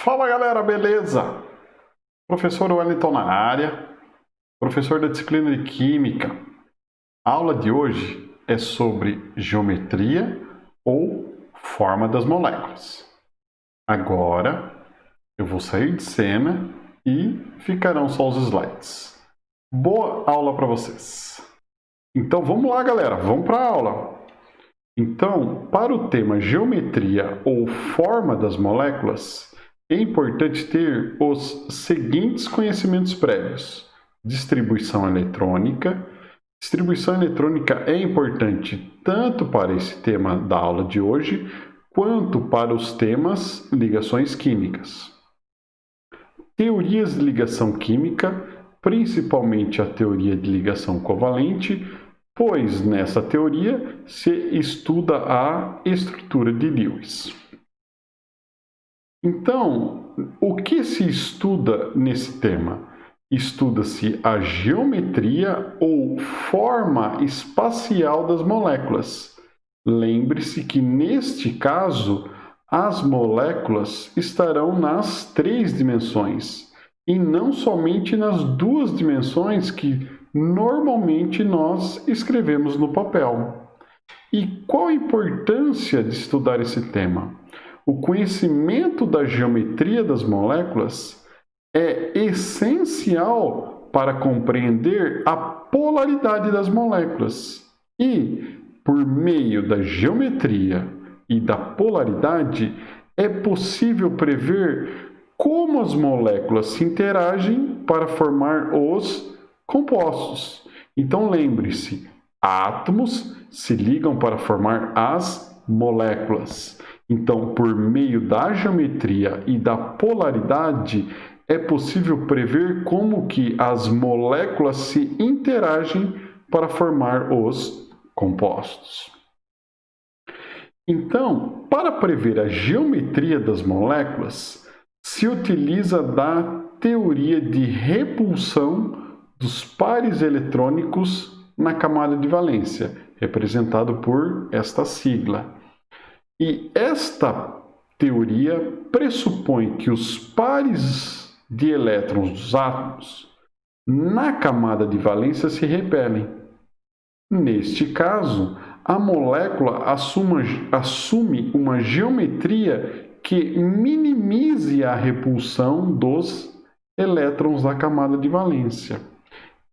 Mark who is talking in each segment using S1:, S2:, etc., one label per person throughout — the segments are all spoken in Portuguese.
S1: Fala galera, beleza? Professor Wellington na área, professor da disciplina de Química. A aula de hoje é sobre geometria ou forma das moléculas. Agora eu vou sair de cena e ficarão só os slides. Boa aula para vocês! Então vamos lá galera, vamos para a aula! Então, para o tema geometria ou forma das moléculas, é importante ter os seguintes conhecimentos prévios: distribuição eletrônica. Distribuição eletrônica é importante tanto para esse tema da aula de hoje, quanto para os temas ligações químicas. Teorias de ligação química, principalmente a teoria de ligação covalente, pois nessa teoria se estuda a estrutura de Lewis. Então, o que se estuda nesse tema? Estuda-se a geometria ou forma espacial das moléculas. Lembre-se que, neste caso, as moléculas estarão nas 3 dimensões e não somente nas 2 dimensões que normalmente nós escrevemos no papel. E qual a importância de estudar esse tema? O conhecimento da geometria das moléculas é essencial para compreender a polaridade das moléculas. E, por meio da geometria e da polaridade, é possível prever como as moléculas se interagem para formar os compostos. Então, lembre-se, átomos se ligam para formar as moléculas. Então, por meio da geometria e da polaridade, é possível prever como que as moléculas se interagem para formar os compostos. Então, para prever a geometria das moléculas, se utiliza da teoria de repulsão dos pares eletrônicos na camada de valência, representado por esta sigla. E esta teoria pressupõe que os pares de elétrons dos átomos na camada de valência se repelem. Neste caso, a molécula assume uma geometria que minimize a repulsão dos elétrons da camada de valência.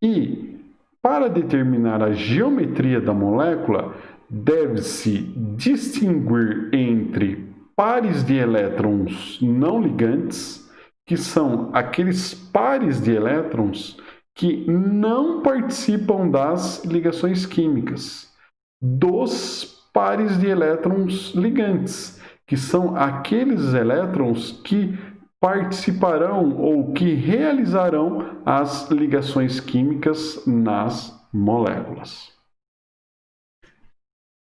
S1: E, para determinar a geometria da molécula, deve-se distinguir entre pares de elétrons não ligantes, que são aqueles pares de elétrons que não participam das ligações químicas, dos pares de elétrons ligantes, que são aqueles elétrons que participarão ou que realizarão as ligações químicas nas moléculas.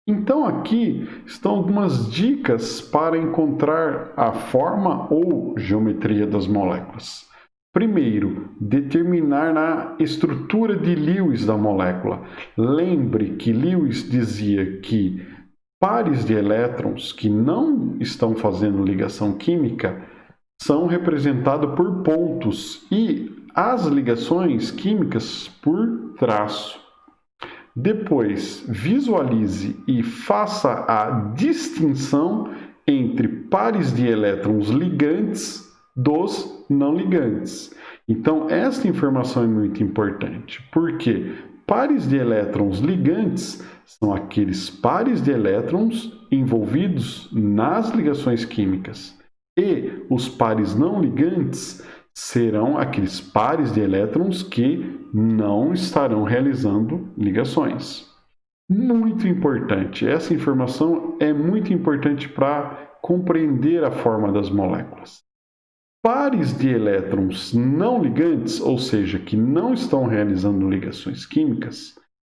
S1: Então aqui estão algumas dicas para encontrar a forma ou geometria das moléculas. Primeiro, determinar a estrutura de Lewis da molécula. Lembre que Lewis dizia que pares de elétrons que não estão fazendo ligação química são representados por pontos e as ligações químicas por traço. Depois, visualize e faça a distinção entre pares de elétrons ligantes dos não ligantes. Então, esta informação é muito importante, porque pares de elétrons ligantes são aqueles pares de elétrons envolvidos nas ligações químicas, e os pares não ligantes serão aqueles pares de elétrons que não estarão realizando ligações. Muito importante, essa informação é muito importante para compreender a forma das moléculas. Pares de elétrons não ligantes, ou seja, que não estão realizando ligações químicas,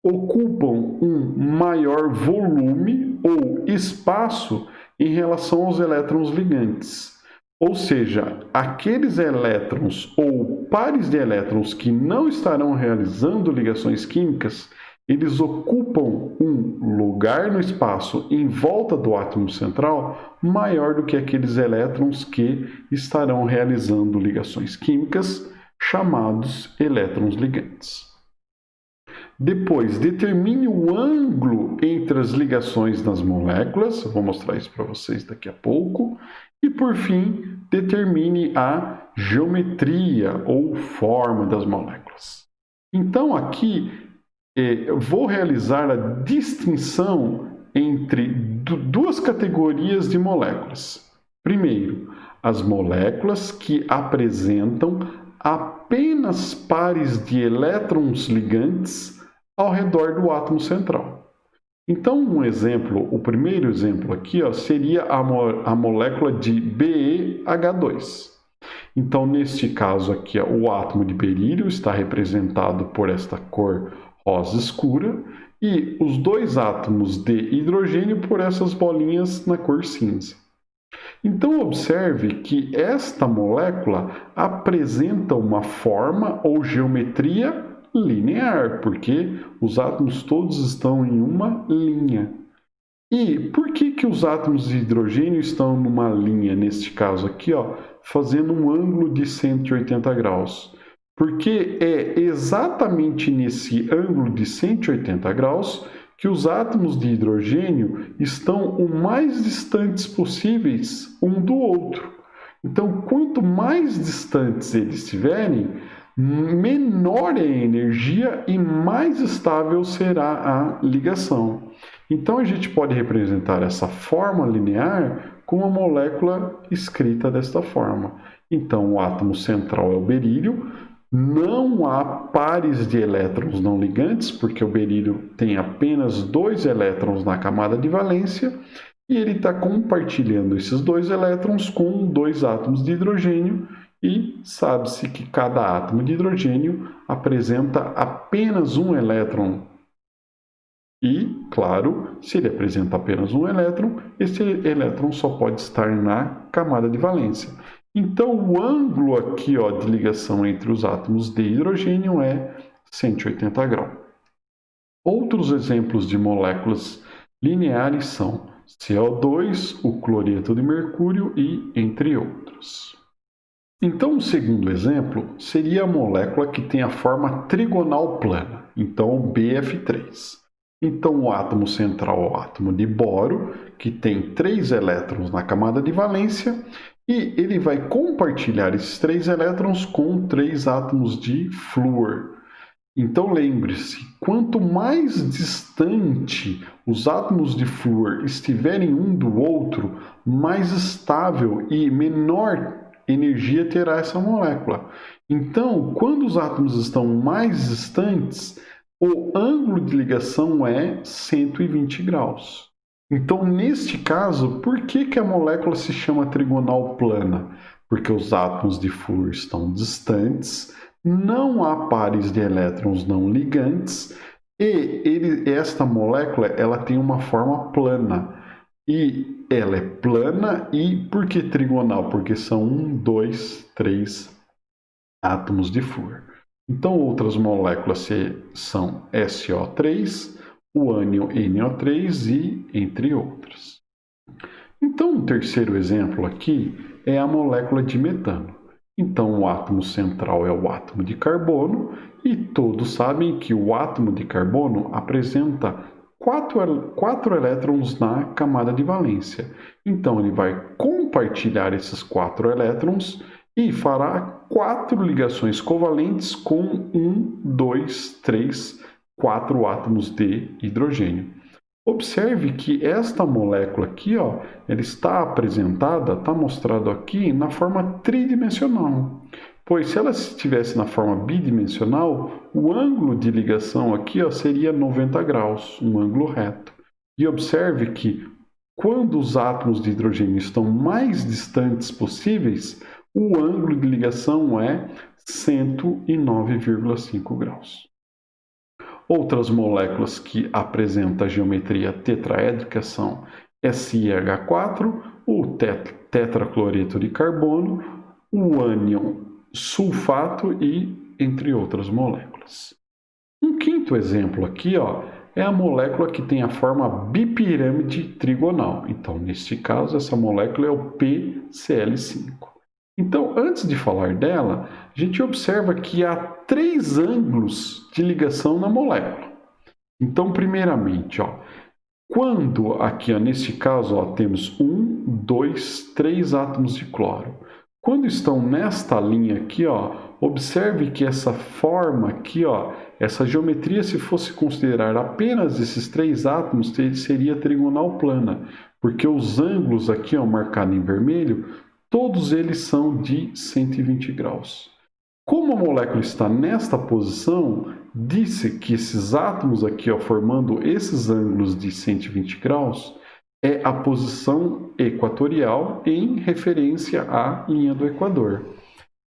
S1: ocupam um maior volume ou espaço em relação aos elétrons ligantes. Ou seja, aqueles elétrons ou pares de elétrons que não estarão realizando ligações químicas, eles ocupam um lugar no espaço em volta do átomo central maior do que aqueles elétrons que estarão realizando ligações químicas, chamados elétrons ligantes. Depois, determine o ângulo entre as ligações nas moléculas, vou mostrar isso para vocês daqui a pouco. E, por fim, determine a geometria ou forma das moléculas. Então, aqui, vou realizar a distinção entre duas categorias de moléculas. Primeiro, as moléculas que apresentam apenas pares de elétrons ligantes ao redor do átomo central. Então, um exemplo, o primeiro exemplo aqui, seria a molécula de BeH2. Então, neste caso aqui, o átomo de berílio está representado por esta cor rosa escura e os dois átomos de hidrogênio por essas bolinhas na cor cinza. Então, observe que esta molécula apresenta uma forma ou geometria linear, porque os átomos todos estão em uma linha. E por que os átomos de hidrogênio estão numa linha, neste caso aqui, fazendo um ângulo de 180 graus? Porque é exatamente nesse ângulo de 180 graus que os átomos de hidrogênio estão o mais distantes possíveis um do outro. Então, quanto mais distantes eles estiverem, menor é a energia e mais estável será a ligação. Então, a gente pode representar essa forma linear com uma molécula escrita desta forma. Então, o átomo central é o berílio. Não há pares de elétrons não ligantes, porque o berílio tem apenas 2 elétrons na camada de valência e ele está compartilhando esses 2 elétrons com 2 átomos de hidrogênio. E sabe-se que cada átomo de hidrogênio apresenta apenas um elétron. E, claro, se ele apresenta apenas um elétron, esse elétron só pode estar na camada de valência. Então, o ângulo aqui de ligação entre os átomos de hidrogênio é 180 graus. Outros exemplos de moléculas lineares são CO2, o cloreto de mercúrio e entre outros. Então, o segundo exemplo seria a molécula que tem a forma trigonal plana, então BF3. Então, o átomo central é o átomo de boro, que tem 3 elétrons na camada de valência, e ele vai compartilhar esses 3 elétrons com 3 átomos de flúor. Então, lembre-se, quanto mais distante os átomos de flúor estiverem um do outro, mais estável e menor energia terá essa molécula. Então, quando os átomos estão mais distantes, o ângulo de ligação é 120 graus. Então, neste caso, por que a molécula se chama trigonal plana? Porque os átomos de flúor estão distantes, não há pares de elétrons não ligantes e esta molécula ela tem uma forma plana. E ela é plana e por que trigonal? Porque são 1, 2, 3 átomos de flúor. Então, outras moléculas são SO3, o ânion NO3 e entre outras. Então, o terceiro exemplo aqui é a molécula de metano. Então, o átomo central é o átomo de carbono e todos sabem que o átomo de carbono apresenta 4 elétrons na camada de valência. Então, ele vai compartilhar esses 4 elétrons e fará 4 ligações covalentes com 1, 2, 3, 4 átomos de hidrogênio. Observe que esta molécula aqui, ela está apresentada, está mostrado aqui na forma tridimensional. Pois se ela estivesse na forma bidimensional, o ângulo de ligação aqui seria 90 graus, um ângulo reto. E observe que quando os átomos de hidrogênio estão mais distantes possíveis, o ângulo de ligação é 109,5 graus. Outras moléculas que apresentam a geometria tetraédrica são SiH4, o tetracloreto de carbono, o ânion sulfato e entre outras moléculas. Um quinto quinto exemplo aqui, ó, é a molécula que tem a forma bipirâmide trigonal. Então, neste caso, essa molécula é o PCl5. Então, antes de falar dela, a gente observa que há 3 ângulos de ligação na molécula. Então, primeiramente, ó, quando aqui, ó, neste caso, ó, temos 1, 2, 3 átomos de cloro. Quando estão nesta linha aqui, ó, observe que essa forma aqui, ó, essa geometria, se fosse considerar apenas esses 3 átomos, seria trigonal plana, porque os ângulos aqui, ó, marcados em vermelho, todos eles são de 120 graus. Como a molécula está nesta posição, disse que esses átomos aqui, ó, formando esses ângulos de 120 graus, é a posição equatorial em referência à linha do Equador.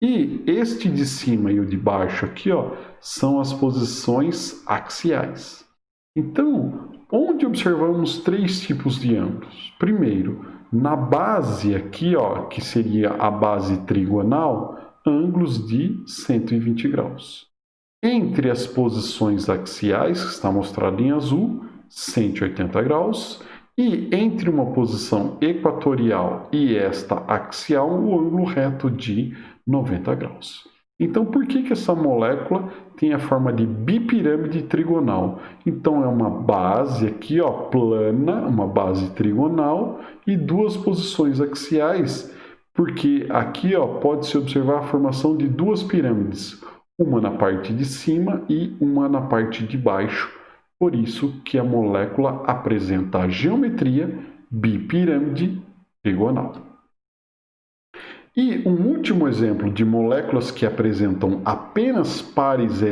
S1: E este de cima e o de baixo aqui, ó, são as posições axiais. Então, onde observamos 3 tipos de ângulos? Primeiro, na base aqui, ó, que seria a base trigonal, ângulos de 120 graus. Entre as posições axiais, que está mostrado em azul, 180 graus, e entre uma posição equatorial e esta axial, o ângulo reto de 90 graus. Então, por que essa molécula tem a forma de bipirâmide trigonal? Então, é uma base aqui, ó, plana, uma base trigonal e 2 posições axiais, porque aqui, ó, pode-se observar a formação de 2 pirâmides, uma na parte de cima e uma na parte de baixo. Por isso que a molécula apresenta a geometria bipirâmide trigonal. E um último exemplo de moléculas que apresentam apenas pares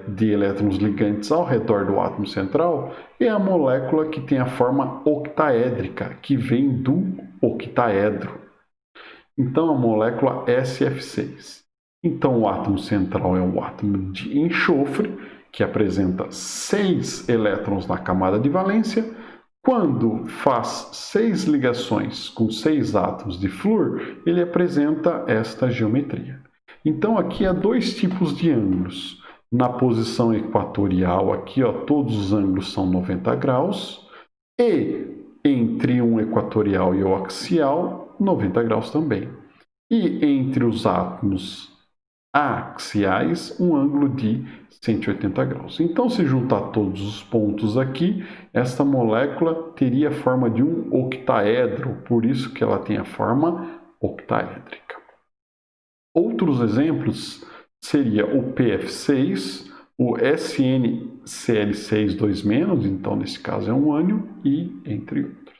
S1: de elétrons ligantes ao redor do átomo central é a molécula que tem a forma octaédrica, que vem do octaedro. Então, a molécula SF6. Então, o átomo central é o átomo de enxofre, que apresenta 6 elétrons na camada de valência. Quando faz 6 ligações com 6 átomos de flúor, ele apresenta esta geometria. Então, aqui há 2 tipos de ângulos. Na posição equatorial, aqui, ó, todos os ângulos são 90 graus. E entre um equatorial e o axial, 90 graus também. E entre os átomos axiais, um ângulo de 180 graus. Então, se juntar todos os pontos aqui, esta molécula teria a forma de um octaedro, por isso que ela tem a forma octaédrica. Outros exemplos seria o PF6, o SNCl6 2-, então nesse caso é um ânion, e entre outros.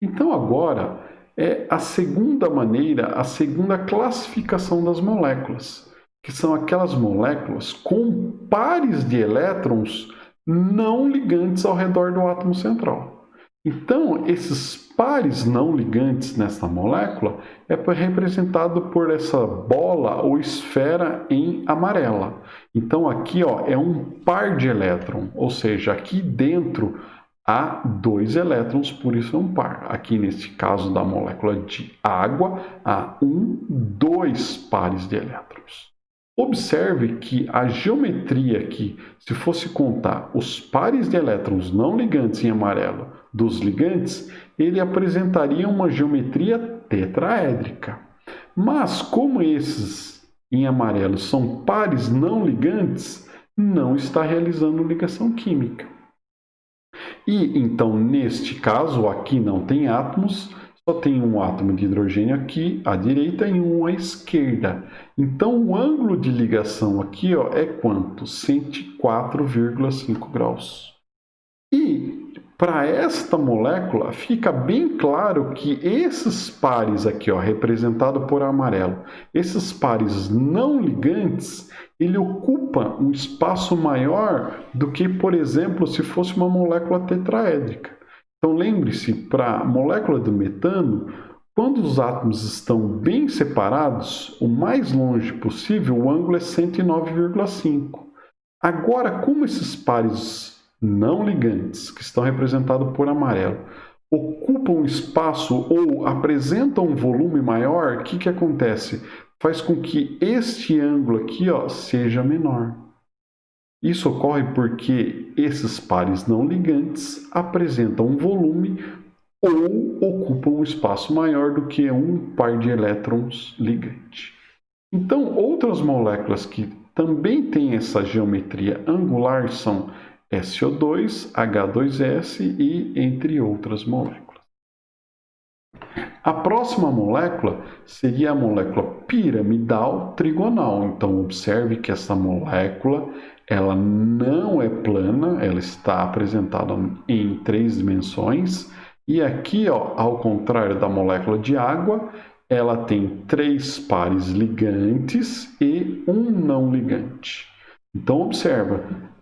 S1: Então agora é a segunda maneira, a segunda classificação das moléculas, que são aquelas moléculas com pares de elétrons não ligantes ao redor do átomo central. Então, esses pares não ligantes nessa molécula é representado por essa bola ou esfera em amarela. Então, aqui, ó, é um par de elétron, ou seja, aqui dentro há 2 elétrons, por isso é um par. Aqui, neste caso da molécula de água, há 2 pares de elétrons. Observe que a geometria aqui, se fosse contar os pares de elétrons não ligantes em amarelo dos ligantes, ele apresentaria uma geometria tetraédrica. Mas como esses em amarelo são pares não ligantes, não está realizando ligação química. E então, neste caso, aqui não tem átomos, só tem um átomo de hidrogênio aqui à direita e um à esquerda. Então, o ângulo de ligação aqui, ó, é quanto? 104,5 graus. E para esta molécula, fica bem claro que esses pares aqui, ó, representado por amarelo, esses pares não ligantes, ele ocupa um espaço maior do que, por exemplo, se fosse uma molécula tetraédrica. Então, lembre-se, para a molécula do metano, quando os átomos estão bem separados, o mais longe possível, o ângulo é 109,5. Agora, como esses pares não ligantes, que estão representados por amarelo, ocupam espaço ou apresentam um volume maior, o que acontece? Faz com que este ângulo aqui, ó, seja menor. Isso ocorre porque esses pares não ligantes apresentam um volume ou ocupam um espaço maior do que um par de elétrons ligante. Então, outras moléculas que também têm essa geometria angular são SO2, H2S e entre outras moléculas. A próxima molécula seria a molécula piramidal trigonal. Então, observe que essa molécula ela não é plana, ela está apresentada em 3 dimensões. E aqui, ó, ao contrário da molécula de água, ela tem 3 pares ligantes e um não ligante. Então,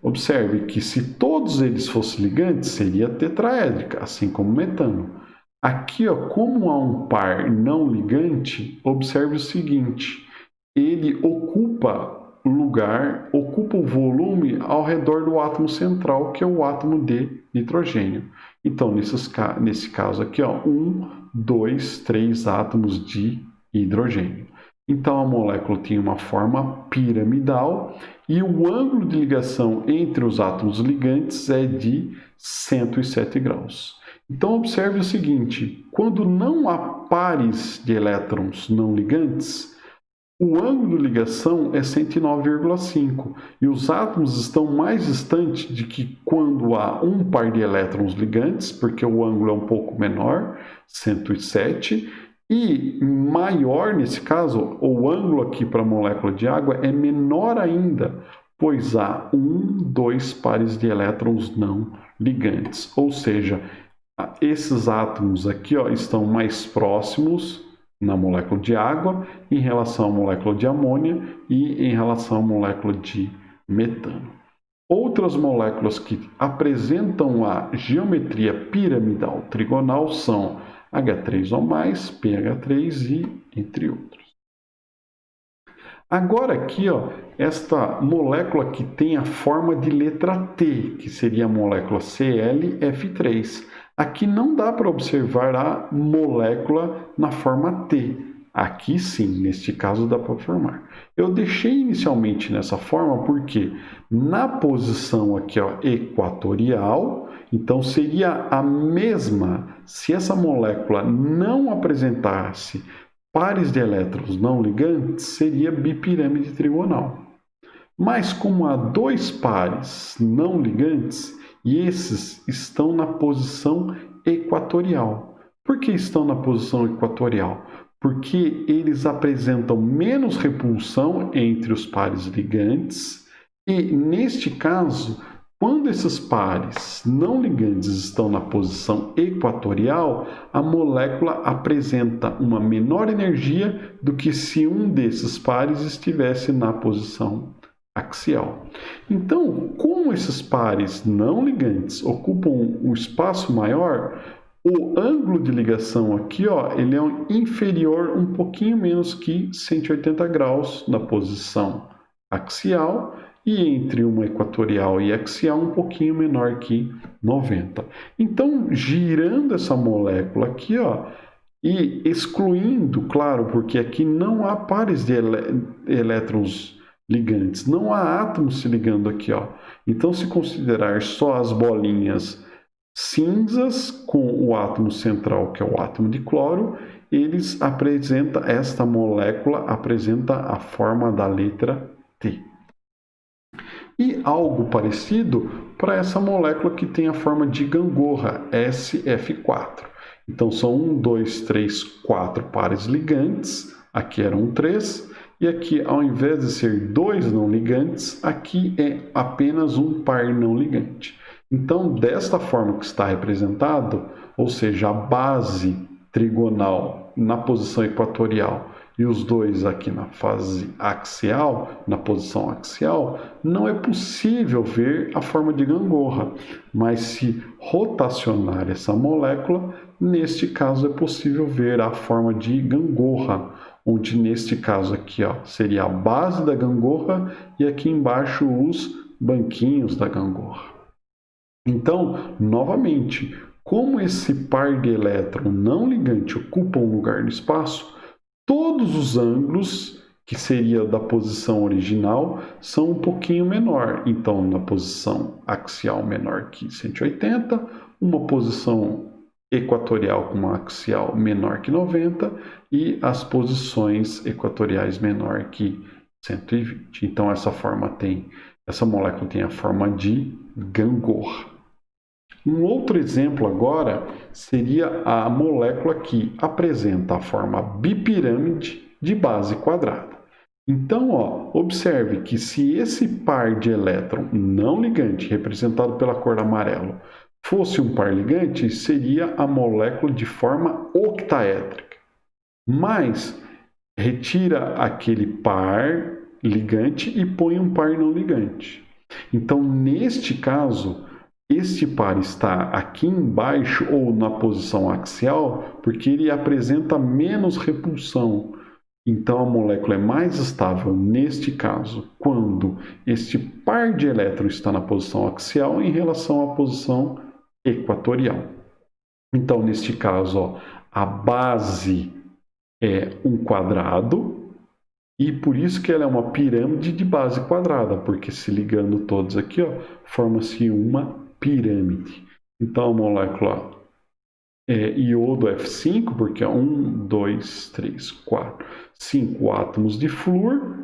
S1: observe que se todos eles fossem ligantes, seria tetraédrica, assim como o metano. Aqui, ó, como há um par não ligante, observe o seguinte, ele ocupa o volume ao redor do átomo central, que é o átomo de nitrogênio. Então, nesse caso aqui, ó, 1, 2, 3 átomos de hidrogênio. Então, a molécula tem uma forma piramidal e o ângulo de ligação entre os átomos ligantes é de 107 graus. Então, observe o seguinte, quando não há pares de elétrons não ligantes, o ângulo de ligação é 109,5 e os átomos estão mais distantes de que quando há um par de elétrons ligantes, porque o ângulo é um pouco menor, 107, e maior nesse caso, o ângulo aqui para a molécula de água é menor ainda, pois há 2 pares de elétrons não ligantes, ou seja, esses átomos aqui, ó, estão mais próximos na molécula de água em relação à molécula de amônia e em relação à molécula de metano. Outras moléculas que apresentam a geometria piramidal trigonal são H3O+, PH3 e entre outros. Agora aqui, ó, esta molécula que tem a forma de letra T, que seria a molécula ClF3. Aqui não dá para observar a molécula na forma T. Aqui sim, neste caso dá para formar. Eu deixei inicialmente nessa forma porque na posição aqui, ó, equatorial, então seria a mesma se essa molécula não apresentasse pares de elétrons não ligantes, seria bipirâmide trigonal. Mas como há 2 pares não ligantes, e esses estão na posição equatorial. Por que estão na posição equatorial? Porque eles apresentam menos repulsão entre os pares ligantes e, neste caso, quando esses pares não ligantes estão na posição equatorial, a molécula apresenta uma menor energia do que se um desses pares estivesse na posição axial. Então, como esses pares não ligantes ocupam um espaço maior, o ângulo de ligação aqui, ó, ele é inferior um pouquinho menos que 180 graus na posição axial e entre uma equatorial e axial um pouquinho menor que 90. Então, girando essa molécula aqui, ó, e excluindo, claro, porque aqui não há pares de elétrons ligantes, não há átomos se ligando aqui, ó. Então, se considerar só as bolinhas cinzas com o átomo central, que é o átomo de cloro, esta molécula apresenta a forma da letra T. E algo parecido para essa molécula que tem a forma de gangorra, SF4. Então, são 1, 2, 3, 4 pares ligantes, aqui eram 3, e aqui, ao invés de ser 2 não ligantes, aqui é apenas um par não ligante. Então, desta forma que está representado, ou seja, a base trigonal na posição equatorial e os 2 aqui na fase axial, na posição axial, não é possível ver a forma de gangorra, mas se rotacionar essa molécula, neste caso é possível ver a forma de gangorra, onde neste caso aqui, ó, seria a base da gangorra e aqui embaixo os banquinhos da gangorra. Então, novamente, como esse par de elétron não ligante ocupa um lugar no espaço, todos os ângulos que seria da posição original, são um pouquinho menor. Então, na posição axial menor que 180, uma posição equatorial com uma axial menor que 90 e as posições equatoriais menor que 120. Então, essa molécula tem a forma de gangor. Um outro exemplo agora seria a molécula que apresenta a forma bipirâmide de base quadrada. Então, observe que se esse par de elétron não ligante, representado pela cor amarelo, fosse um par ligante, seria a molécula de forma octaédrica. Mas retira aquele par ligante e põe um par não ligante. Então, neste caso, este par está aqui embaixo ou na posição axial porque ele apresenta menos repulsão. Então, a molécula é mais estável neste caso quando este par de elétrons está na posição axial em relação à posição equatorial. Então, neste caso, a base é um quadrado e por isso que ela é uma pirâmide de base quadrada, porque se ligando todos aqui, forma-se uma pirâmide. Então, a molécula é iodo F5, porque é 1, 2, 3, 4, 5 átomos de flúor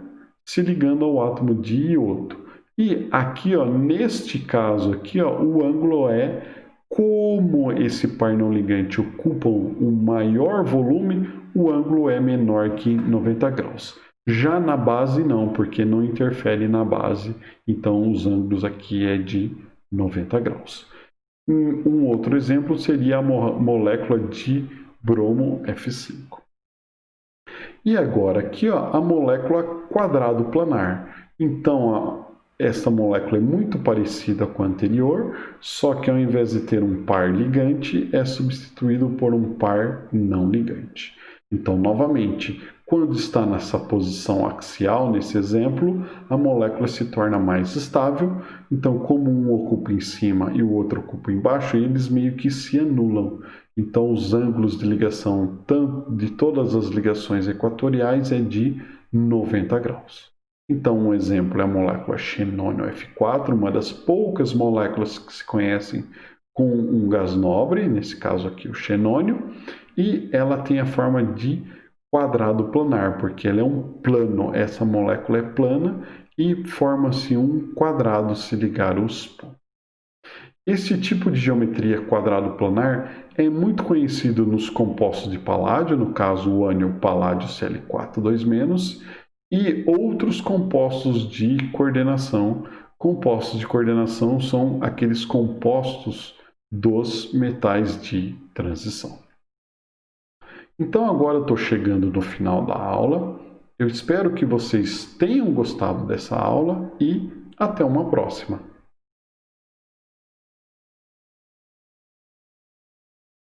S1: se ligando ao átomo de iodo. E aqui, neste caso aqui, o ângulo é como esse par não ligante ocupa um maior volume, o ângulo é menor que 90 graus. Já na base não, porque não interfere na base, então os ângulos aqui é de 90 graus. Um outro exemplo seria a molécula de bromo F5. E agora aqui, a molécula quadrado planar. Então, essa molécula é muito parecida com a anterior, só que ao invés de ter um par ligante, é substituído por um par não ligante. Então, novamente, quando está nessa posição axial, nesse exemplo, a molécula se torna mais estável. Então, como um ocupa em cima e o outro ocupa embaixo, eles meio que se anulam. Então, os ângulos de ligação de todas as ligações equatoriais é de 90 graus. Então, um exemplo é a molécula xenônio F4, uma das poucas moléculas que se conhecem com um gás nobre, nesse caso aqui o xenônio, e ela tem a forma de quadrado planar, porque ela é um plano, essa molécula é plana e forma-se um quadrado se ligar os pontos. Esse tipo de geometria quadrado planar é muito conhecido nos compostos de paládio, no caso o ânion paládio Cl4 2-, e outros compostos de coordenação. Compostos de coordenação são aqueles compostos dos metais de transição. Então agora eu estou chegando no final da aula. Eu espero que vocês tenham gostado dessa aula e até uma próxima.